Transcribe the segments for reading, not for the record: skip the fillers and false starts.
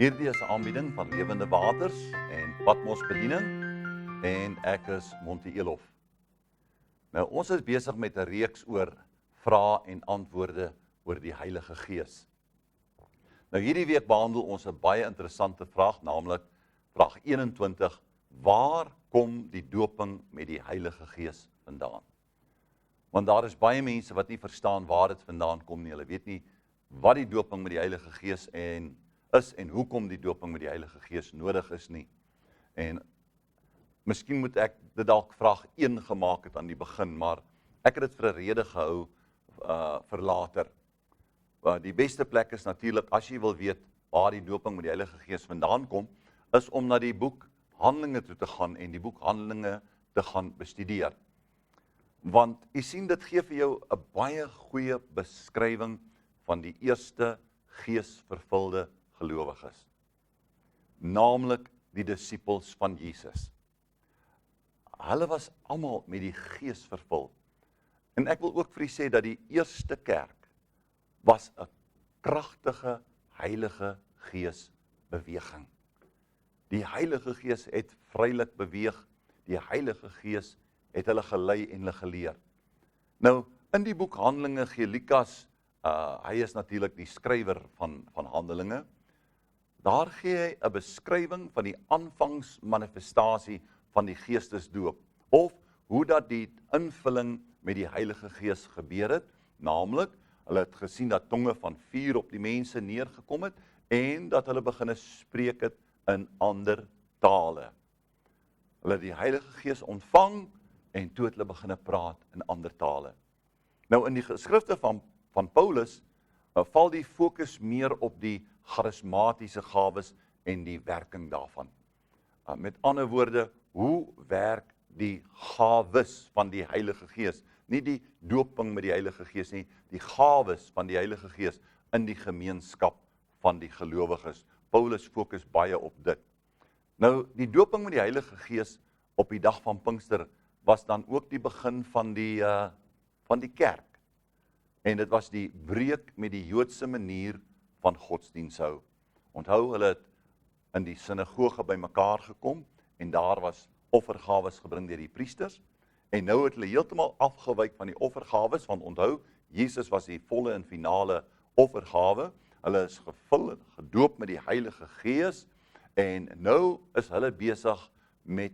Hierdie is 'n aanbieding van Lewende Waters en Patmos Bediening en ek is Monty Elof. Nou ons is besig met 'n reeks oor vrae en antwoorde oor die Heilige Gees. Nou hierdie week behandel ons 'n baie interessante vraag, naamlik vraag 21: waar kom die doping met die Heilige Gees vandaan? Want daar is baie mense wat nie verstaan waar dit vandaan kom nie. Hulle weet nie wat die doping met die Heilige Gees is en hoekom die doping met die Heilige Gees nodig is nie. En miskien moet ek dit dalk vraag 1 gemaak het aan die begin, maar ek het dit vir 'n rede gehou vir later. Die beste plek is natuurlik, as jy wil weet waar die doping met die Heilige Gees vandaan kom, is om na die boek Handelinge toe te gaan en die boek Handelinge te gaan bestudeer. Want jy sien, dit gee vir jou 'n baie goeie beskrywing van die eerste geesvervulde gelowiges, naamlik die disippels van Jesus. Hulle was almal met die Gees vervul. En ek wil ook vir u sê dat die eerste kerk was 'n kragtige Heilige Gees beweging. Die Heilige Gees het vrylik beweeg, die Heilige Gees het hulle gelei en hulle geleer. Nou, in die boek Handelinge gee Lukas, hy is natuurlik die skrywer van Handelinge, daar gee hy 'n beskrywing van die aanvangsmanifestasie van die geestesdoop, of hoe dat die invulling met die Heilige Gees gebeur het, naamlik, hulle het gesien dat tonge van vuur op die mense neergekom het, en dat hulle begine spreek het in ander tale. Hulle het die Heilige Gees ontvang, en toe het hulle begine praat in ander tale. Nou in die geskrifte van Paulus, val die fokus meer op die charismatiese gawes en die werking daarvan. Met ander woorde, hoe werk die gawes van die Heilige Gees, nie die doping met die Heilige Gees nie, die gawes van die Heilige Gees in die gemeenskap van die gelowiges. Paulus fokus baie op dit. Nou, die doping met die Heilige Gees op die dag van Pinkster was dan ook die begin van die kerk. En dit was die breek met die Joodse manier van godsdiensthou. Onthou, hulle het in die sinagoge bymekaar gekom, en daar was offergawes gebring deur die priesters, en nou het hulle heeltemal afgewyk van die offergawes, want onthou, Jesus was die volle en finale offergawe, hulle is gevul en gedoop met die Heilige Gees, en nou is hulle besig met,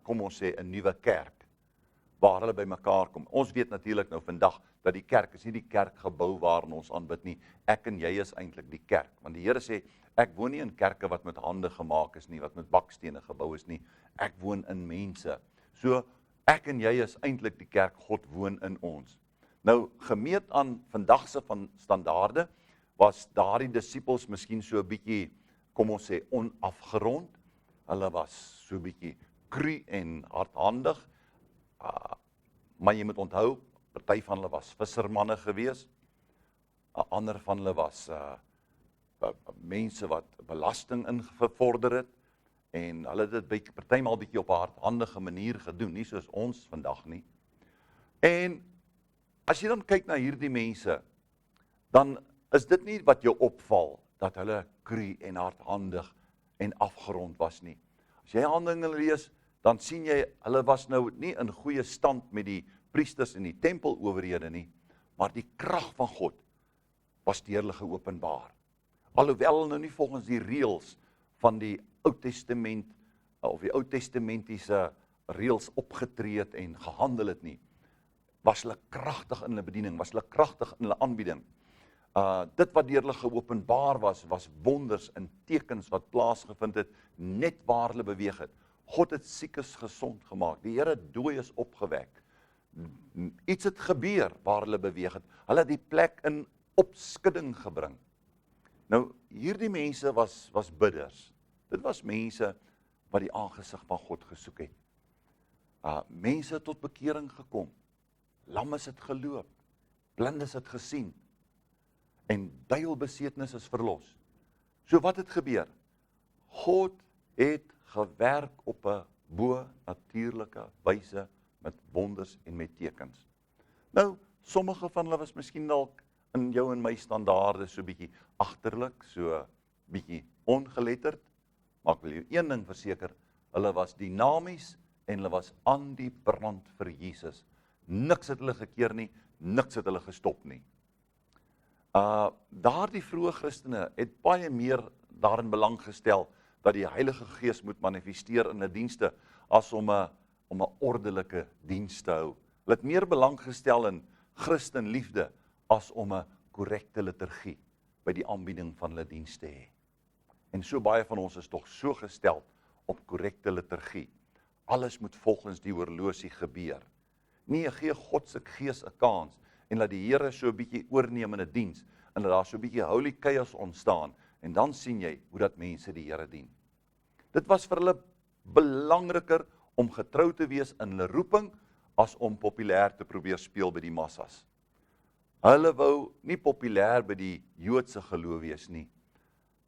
kom ons sê, 'n nuwe kerk, waar hulle by mekaar kom. Ons weet natuurlik nou vandag, dat die kerk is nie die kerkgebou waarin ons aanbid nie, ek en jy is eintlik die kerk, want die Here sê, ek woon nie in kerke wat met hande gemaak is nie, wat met bakstene gebou is nie, ek woon in mense. So, ek en jy is eintlik die kerk, God woon in ons. Nou, gemeet aan vandagse van standaarde, was daardie disippels miskien so 'n bietjie, kom ons sê, onafgerond, hulle was so 'n bietjie cru en hardhandig, maar jy moet onthou, party van hulle was vissermanne gewees, ander van hulle was mense wat belasting ingevorder het, en hulle het dit partymal bietjie op 'n hardhandige manier gedoen, nie soos ons vandag nie. En as jy dan kyk na hierdie mense, dan is dit nie wat jou opval, dat hulle cru en hardhandig en afgerond was nie. As jy Handelinge lees, dan sien jy, hulle was nou nie in goeie stand met die priesters en die tempelowerhede nie, maar die krag van God was deur hulle geopenbaar. Alhoewel nou nie volgens die reëls van die Ou Testament, of die Ou Testamentiese reëls opgetree het en gehandel het nie, was hulle kragtig in hulle bediening, was hulle kragtig in hulle aanbieding. Dit wat deur hulle geopenbaar was wonders en tekens wat plaasgevind het, net waar hulle beweeg het. God het siekes gesond gemaak, die Here dooies opgewek. Iets het gebeur waar hulle beweeg het. Hulle het die plek in opskudding gebring. Nou, hierdie mense was bidders. Dit was mense wat die aangesig van God gesoek het. Mense het tot bekering gekom. Lammes het geloop. Blindes het gesien. En duiwelbesetenis is verlos. So wat het gebeur? God het gewerk op 'n bo-natuurlike wyse met wonders en met tekens. Nou, sommige van hulle was miskien dalk in jou en my standaarde so bietjie agterlik, so bietjie ongeletterd, maar ek wil jou een ding verseker, hulle was dinamies en hulle was aan die brand vir Jesus. Niks het hulle gekeer nie, niks het hulle gestop nie. Daardie vroeë Christene het baie meer daarin belang gestel dat die Heilige Gees moet manifesteer in 'n dienste as om 'n ordelike diens te hou. Hulle het meer belang gestel in Christenliefde as om 'n korrekte liturgie by die aanbieding van hulle diens te hê. En so baie van ons is tog so gestel op korrekte liturgie. Alles moet volgens die horlosie gebeur. Nee, gee God se Gees 'n kans en laat die Here so 'n bietjie oorneem in 'n diens en laat daar so 'n bietjie holy chaos ontstaan en dan sien jy hoe dat mense die Here dien. Dit was vir hulle belangriker om getrou te wees in hulle roeping as om populêr te probeer speel by die massas. Hulle wou nie populêr by die Joodse geloof wees nie.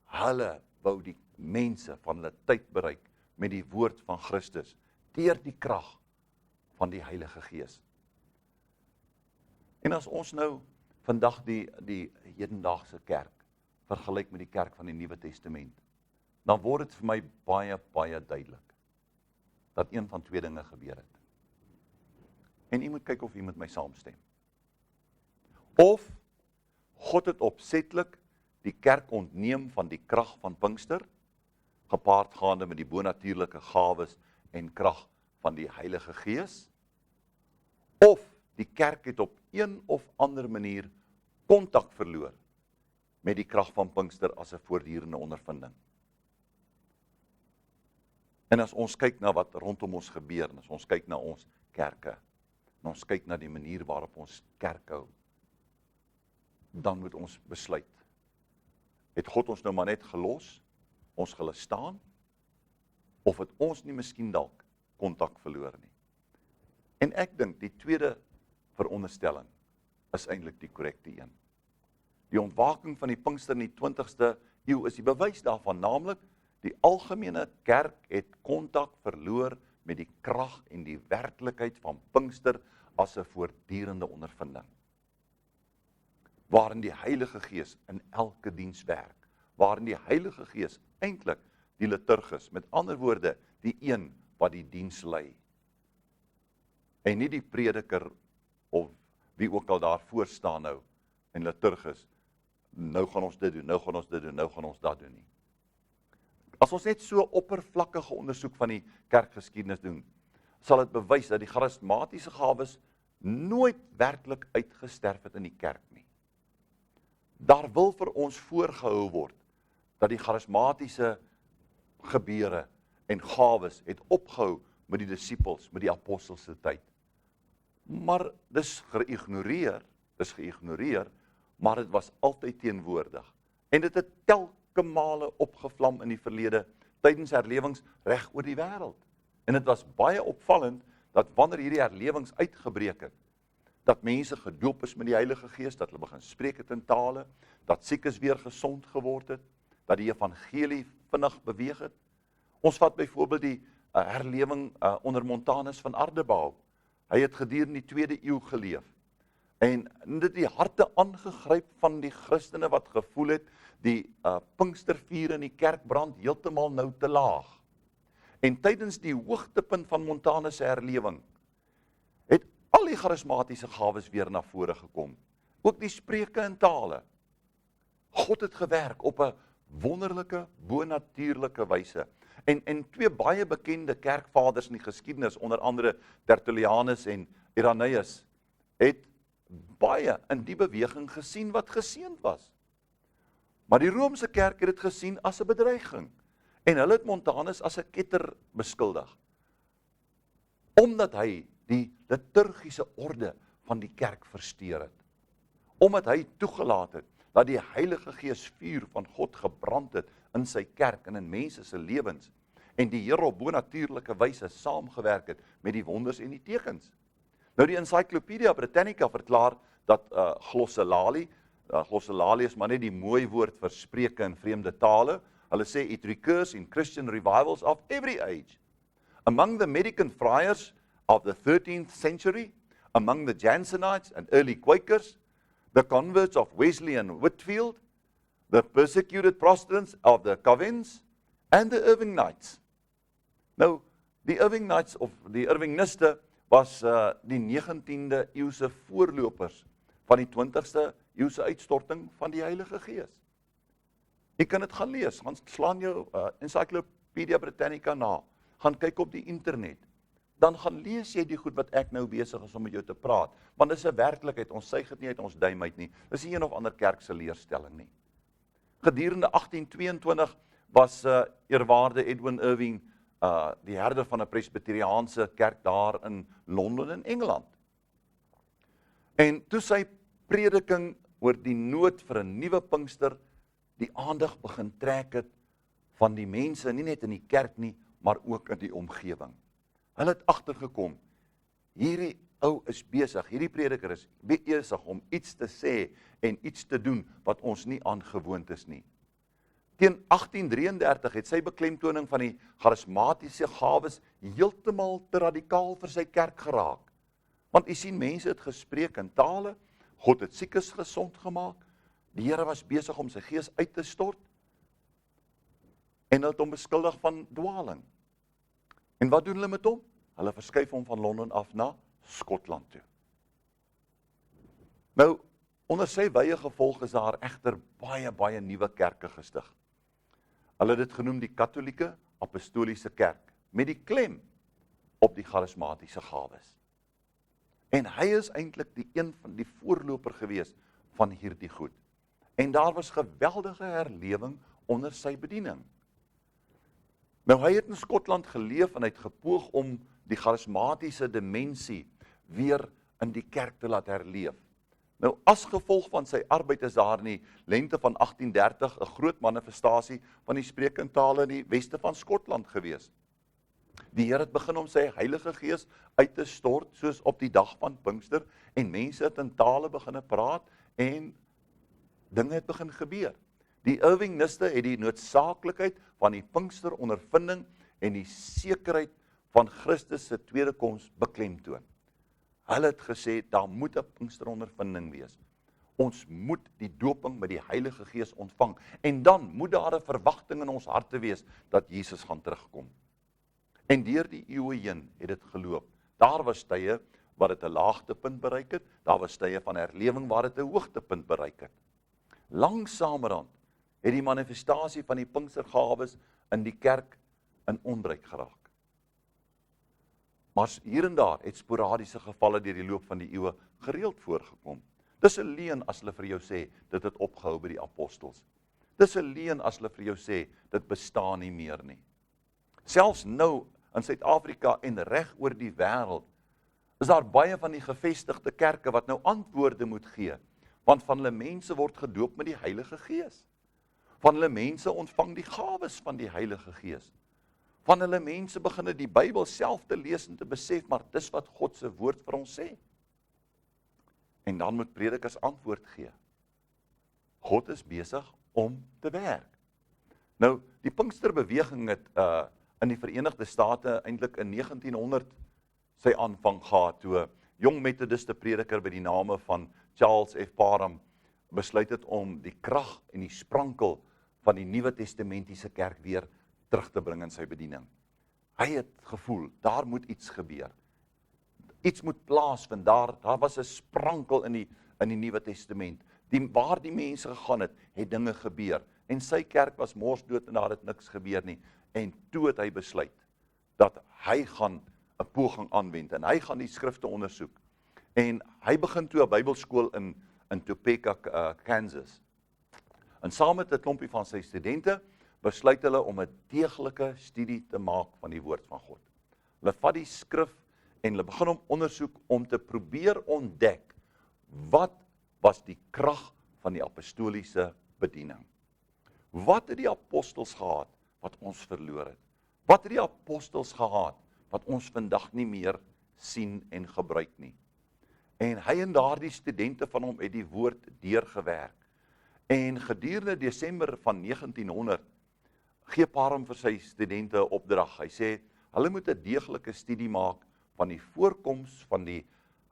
Hulle wou die mense van hulle tyd bereik met die woord van Christus deur die krag van die Heilige Gees. En as ons nou vandag die hedendaagse kerk vergelyk met die kerk van die Nuwe Testament, dan word dit vir my baie, baie duidelik dat een van twee dinge gebeur het. En u moet kyk of u met my saamstem. Of God het opsetlik die kerk ontneem van die krag van Pinkster, gepaard gaande met die bonatuurlike gawes en krag van die Heilige Gees, of die kerk het op een of ander manier kontak verloor met die krag van Pinkster as 'n voortdurende ondervinding. En as ons kyk na wat rondom ons gebeur, en as ons kyk na ons kerke, en ons kyk na die manier waarop ons kerk hou, dan moet ons besluit. Het God ons nou maar net gelos, ons gelaat staan, of het ons nie miskien dalk kontak verloor nie? En ek dink die tweede veronderstelling is eintlik die korrekte een. Die ontwaking van die Pinkster in die 20ste eeu is die bewys daarvan, naamlik die algemene kerk het kontak verloor met die krag en die werklikheid van Pinkster as 'n voortdurende ondervinding. Waarin die Heilige Gees in elke diens werk, waarin die Heilige Gees eintlik die liturgus, met ander woorde, die een wat die diens lei. En nie die prediker of wie ook al daar voor staan nou en liturgus, nou gaan ons dit doen, nou gaan ons dit doen, nou gaan ons dat doen nie. As ons net so oppervlakkige ondersoek van die kerkgeskiedenis doen, sal dit bewys dat die charismatiese gawes nooit werklik uitgesterf het in die kerk nie. Daar wil vir ons voorgehou word dat die charismatiese gebeure en gawes het opgehou met die disippels, met die apostels se tyd. Maar dis geïgnoreer, maar dit was altyd teenwoordig. En dit het telke male opgevlam in die verlede, tydens herlewings reg oor die wêreld. En dit was baie opvallend, dat wanneer hierdie herlewings uitgebreek het, dat mense gedoop is met die Heilige Gees, dat hulle begin spreek het in tale, dat siekes weer gesond geword het, dat die evangelie vinnig beweeg het. Ons vat byvoorbeeld die herlewing onder Montanus van Ardebau. Hy het gedurende die 2de eeu geleef. En dit die harte aangegryp van die Christene wat gevoel het, die Pinkstervuur in die kerk brand heeltemal nou te laag. En tydens die hoogtepunt van Montanus se herlewing, het al die charismatiese gawes weer na vore gekom. Ook die spreuke in tale. God het gewerk op 'n wonderlike, bonatuurlike wyse. En twee baie bekende kerkvaders in die geskiedenis, onder andere Tertullianus en Irenaeus, het baie in die beweging gesien wat geseënd was. Maar die Romeinse kerk het dit gesien as 'n bedreiging. En hulle het Montanus as 'n ketter beskuldig. Omdat hy die liturgiese orde van die kerk versteur het. Omdat hy toegelaat het dat die Heilige Gees vuur van God gebrand het in sy kerk en in mense se lewens, en die Here op bonatuurlike wyse saamgewerk het met die wonders en die tekens. Nou die Encyclopedia Britannica verklaar dat glossolalie is maar net die mooi woord vir spreuke in vreemde tale. Hulle sê it recurs in Christian revivals of every age. Among the Medican friars of the 13th century, among the Jansenites and early Quakers, the converts of Wesley and Whitfield, the persecuted Protestants of the Calvins and the Irving Knights. Nou, die Irving Knights of die Irvingiste was die 19de eeuse voorlopers van die 20ste eeuse uitstorting van die Heilige Gees. Jy kan dit gaan lees, gaan slaan jou Encyclopedia Britannica na, gaan kyk op die internet, dan gaan lees jy die goed wat ek nou besig is om met jou te praat, want dit is 'n werklikheid, ons suig dit nie uit ons duim uit nie, dit is nie een of ander kerk se leerstelling nie. Gedurende 1822 was eerwaarde Edwin Irving die herder van 'n presbyteriaanse kerk daar in Londen in Engeland. En toe sy prediking oor die nood vir 'n nuwe Pinkster die aandag begin trek het van die mense, nie net in die kerk nie, maar ook in die omgewing. Hulle het agtergekom, hierdie ou is besig, hierdie prediker is besig om iets te sê en iets te doen wat ons nie aangewoond is nie. Teen 1833 het sy beklemtoning van die charismatiese gawes heeltemal te radikaal vir sy kerk geraak. Want u sien, mense het gespreek in tale, God het siekes gesond gemaak, die Here was besig om sy gees uit te stort, en hulle het hom beskuldig van dwaling. En wat doen hulle met hom? Hulle verskuif hom van Londen af na Skotland toe. Nou, onder sy wye gevolg is daar egter baie nuwe kerke gestig. Hulle het dit genoem die Katolieke Apostoliese Kerk, met die klem op die charismatiese gawes. En hy is eintlik die een van die voorloper gewees van hierdie goed. En daar was geweldige herlewing onder sy bediening. Nou, hy het in Skotland geleef en hy het gepoog om die charismatiese dimensie weer in die kerk te laat herleef. Nou, as gevolg van sy arbeid is daar in die lente van 1830 'n groot manifestasie van die sprekende tale in die weste van Skotland gewees. Die Here het begin om sy Heilige Gees uit te stort, soos op die dag van Pinkster, en mense het in tale begin praat, en dinge het begin gebeur. Die Irvingiste het die noodsaaklikheid van die Pinkster ondervinding en die sekerheid van Christus se tweede koms beklemtoon. Hulle het gesê, daar moet 'n Pinkster ondervinding wees. Ons moet die doping met die Heilige Gees ontvang, en dan moet daar 'n verwagting in ons harte wees, dat Jesus gaan terugkom. En deur die eeue heen het dit geloop. Daar was tye waar dit 'n laagtepunt bereik het, daar was tye van herlewing waar dit 'n hoogtepunt bereik het. Langsamerhand het die manifestasie van die Pinkstergawes in die kerk in onbruik geraak. Maar hier en daar het sporadiese gevalle deur die loop van die eeue gereeld voorgekom. Dis 'n leuen as hulle vir jou sê, dit het opgehou by die apostels. Dis 'n leuen as hulle vir jou sê, dit bestaan nie meer nie. Selfs nou in Suid-Afrika en reg oor die wêreld, is daar baie van die gevestigde kerke wat nou antwoorde moet gee, want van hulle mense word gedoop met die Heilige Gees. Van hulle mense ontvang die gawes van die Heilige Gees. Van hulle mense begin die Bybel self te lees en te besef, maar dis wat God se woord vir ons sê. En dan moet predikers antwoord gee. God is besig om te werk. Nou, die Pinksterbeweging het in die Verenigde State eintlik in 1900 sy aanvang gehad, toe jong methodiste prediker by die name van Charles F. Parham besluit het om die krag en die sprankel van die Nuwe Testamentiese kerk weer terug te bring in sy bediening. Hy het gevoel, daar moet iets gebeur. Iets moet plaasvind, daar was 'n sprankel in die Nuwe Testament. Waar die mense gegaan het dinge gebeur. En sy kerk was morsdood en daar het niks gebeur nie. En toe het hy besluit dat hy gaan 'n poging aanwend en hy gaan die skrifte ondersoek. En hy begin toe 'n Bybelskool in Topeka, Kansas. En saam met 'n klompie van sy studente besluit hulle om 'n deeglike studie te maak van die woord van God. Hulle vat die skrif en hulle begin om ondersoek om te probeer ontdek wat was die krag van die apostoliese bediening. Wat het die apostels gehad wat ons verloor het? Wat het die apostels gehad wat ons vandag nie meer sien en gebruik nie? En hy en daardie studente van hom het die woord deurgewerk. En gedurende Desember van 1900 gee Parham vir sy studente 'n opdrag. Hy sê, hulle moet 'n deeglike studie maak van die voorkoms van die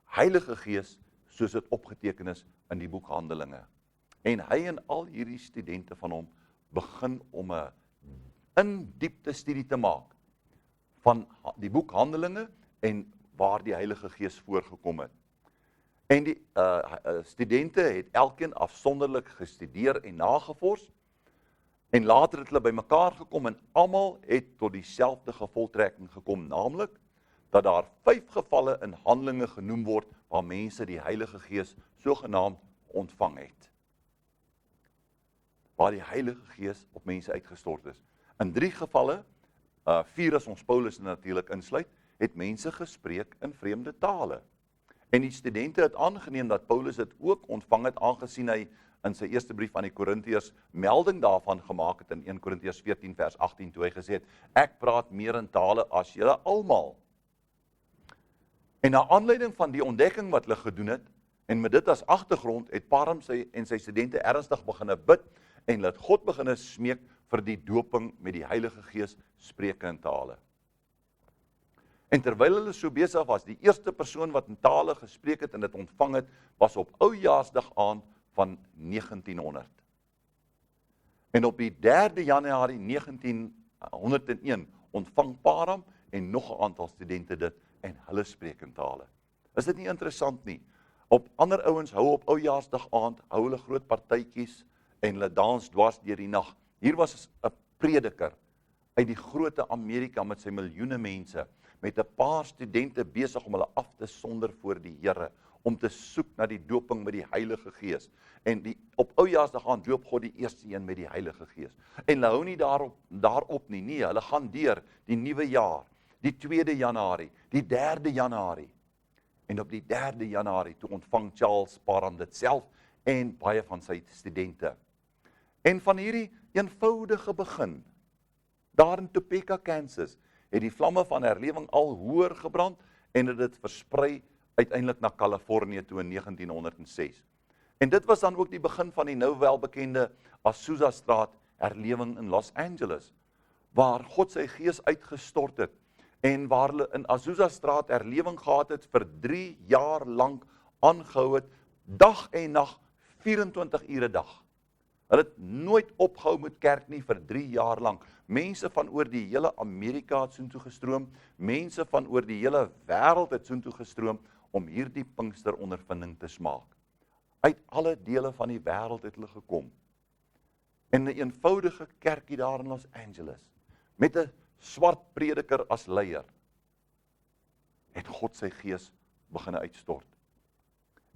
Heilige Gees soos dit opgeteken is in die boek Handelinge. En hy en al hierdie studente van hom begin om 'n in-diepte studie te maak van die boek Handelinge en waar die Heilige Gees voorgekom het. En die studente het elkeen afsonderlik gestudeer en nagevors, en later het hulle bymekaar gekom en almal het tot dieselfde gevolgtrekking gekom, naamlik dat daar 5 gevalle in Handelinge genoem word waar mense die Heilige Gees sogenaamd ontvang het. Waar die Heilige Gees op mense uitgestort is. In 3 gevalle, 4 as ons Paulus natuurlik insluit, het mense gespreek in vreemde tale. En die studente het aangeneem dat Paulus dit ook ontvang het, aangesien hy in sy eerste brief aan die Korintiërs melding daarvan gemaak het in 1 Korintiërs 14 vers 18, toe hy gesê het, ek praat meer in tale as julle almal. En na aanleiding van die ontdekking wat hulle gedoen het, en met dit as agtergrond, het Parham en sy studente ernstig begine bid, en laat God begine smeek vir die doping met die Heilige Gees spreke in tale. En terwyl hulle so besig was, die eerste persoon wat in tale gespreek het en dit ontvang het, was op Oujaarsdag aand van 1900. En op die 3 Januarie 1901 ontvang Parham en nog 'n aantal studente dit, en hulle spreek in tale. Is dit nie interessant nie? Op ander ouens hou op Oujaarsdag aand, hou hulle groot partytjies en hulle dans dwars deur die nag. Hier was 'n prediker uit die grote Amerika met sy miljoene mense, met 'n paar studente besig om hulle af te sonder voor die Here, om te soek na die doping met die Heilige Gees. En op Oujaarsdag gaan doop God die eerste een met die Heilige Gees. En hulle hou nie daarop nie, nee, hulle gaan deur die nuwe jaar, die 2 Januarie, die 3 Januarie. En op die 3 Januarie toe ontvang Charles Parham dit self en baie van sy studente. En van hierdie eenvoudige begin, daar in Topeka, Kansas, het die vlamme van herlewing al hoër gebrand en het dit versprei uiteindelik na Kalifornië toe in 1906. En dit was dan ook die begin van die nou welbekende Azusa Straat herlewing in Los Angeles, waar God sy Gees uitgestort het en waar hulle in Azusa Straat herlewing gehad het vir 3 jaar lank aangehou het, dag en nag, 24 ure dag. Hulle het nooit opgehou met kerk nie vir 3 jaar lank. Mense van oor die hele Amerika het soontoe gestroom, mense van oor die hele wêreld het soontoe gestroom om hierdie Pinksterondervinding te smaak. Uit alle dele van die wêreld het hulle gekom. En 'n eenvoudige kerkie daar in Los Angeles, met 'n swart prediker as leier, het God sy Gees begin uitstort.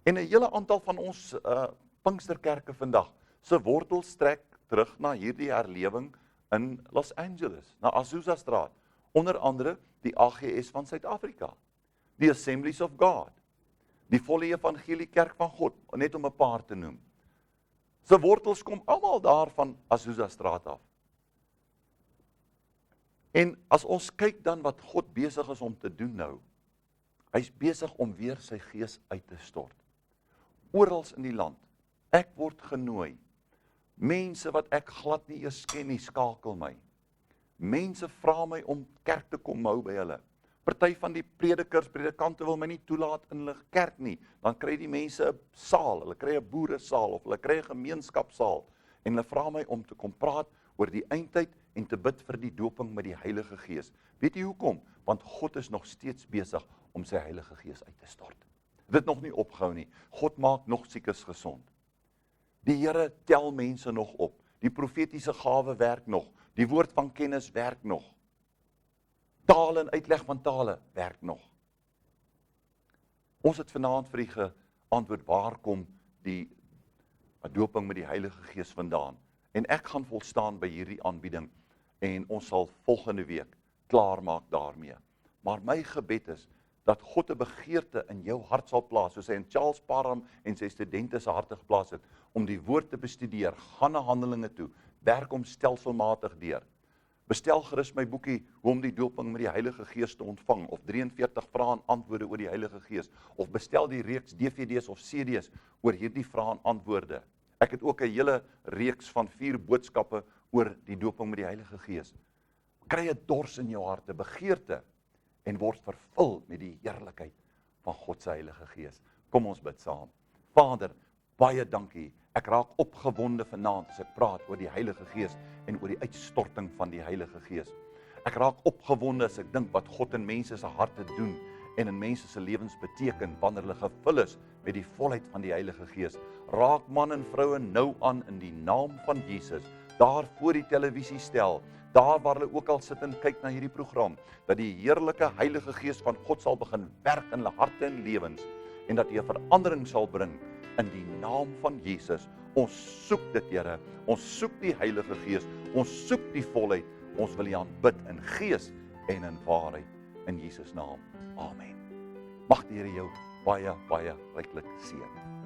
En 'n hele aantal van ons Pinksterkerke vandag, se wortels strek terug na hierdie herlewing in Los Angeles, na Azusa Straat, onder andere die AGS van Suid-Afrika, die Assemblies of God, die Volle Evangelie Kerk van God, net om 'n paar te noem. Sy wortels kom almal daar van Azusa Straat af. En as ons kyk dan wat God besig is om te doen nou, hy's besig om weer sy Gees uit te stort. Orals in die land, ek word genooi. Mense wat ek glad nie eers ken nie, skakel my. Mense vra my om kerk te kom hou by hulle. Party van die predikante wil my nie toelaat in hulle kerk nie. Dan kry die mense 'n saal, hulle kry 'n boeresaal of hulle kry 'n gemeenskapsaal en hulle vra my om te kom praat oor die eindtyd en te bid vir die doping met die Heilige Gees. Weet jy hoekom? Want God is nog steeds besig om sy Heilige Gees uit te stort. Dit het nog nie opgehou nie. God maak nog siekes gesond. Die Here tel mense nog op. Die profetiese gawe werk nog. Die woord van kennis werk nog. Tale en uitleg van tale werk nog. Ons het vanaand vir u geantwoord, waar kom die doping met die Heilige Gees vandaan? En ek gaan volstaan by hierdie aanbieding en ons sal volgende week klaarmaak daarmee. Maar my gebed is dat God 'n begeerte in jou hart sal plaas, soos hy in Charles Parham en sy studente se harte geplaas het, om die woord te bestudeer, gaan na Handelinge toe, werk hom stelselmatig deur. Bestel gerus my boekie, hoe om die doping met die Heilige Gees te ontvang, of 43 vrae en antwoorde oor die Heilige Gees, of bestel die reeks DVD's of CD's oor hierdie vrae en antwoorde. Ek het ook 'n hele reeks van 4 boodskappe oor die doping met die Heilige Gees. Kry 'n dors in jou hart, 'n begeerte, en word vervul met die heerlikheid van God se Heilige Gees. Kom ons bid saam. Vader, Baie dankie. Ek raak opgewonde vanaand as ek praat oor die Heilige Gees en oor die uitstorting van die Heilige Gees. Ek raak opgewonde as ek dink wat God in mense se harte doen en in mense se lewens beteken wanneer hulle gevul is met die volheid van die Heilige Gees. Raak man en vroue nou aan in die naam van Jesus, daar voor die televisiestel, daar waar hulle ook al sit en kyk na hierdie program, dat die heerlike Heilige Gees van God sal begin werk in hulle harte en lewens en dat hy 'n verandering sal bring in die naam van Jesus. Ons soek dit, Here. Ons soek die Heilige Gees. Ons soek die volheid. Ons wil U aanbid in gees en in waarheid. In Jesus naam. Amen. Mag die Here jou baie, baie ryklik seën.